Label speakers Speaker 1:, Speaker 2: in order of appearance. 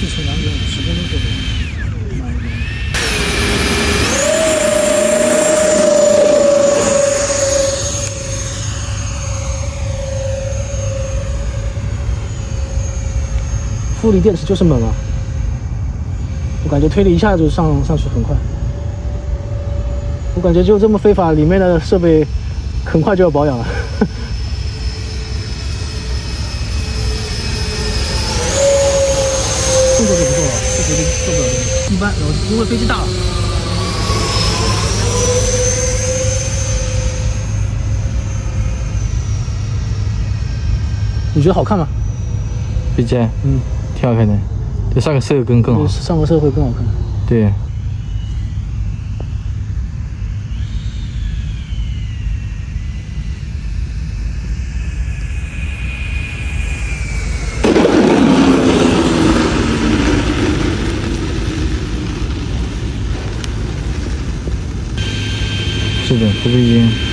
Speaker 1: 汽车2.50公里左右，慢一点。负离电池就是猛啊！我感觉推了一下就上去很快。我感觉就这么飞法，里面的设备很快就要保养了。动作就不错了，这绝对受不了这个。一般，然后因为飞机大了。你觉得好看吗？
Speaker 2: 飞机，挺好看的，对上个色更好。
Speaker 1: 上个色会更好看。
Speaker 2: 对。是的，这个已经。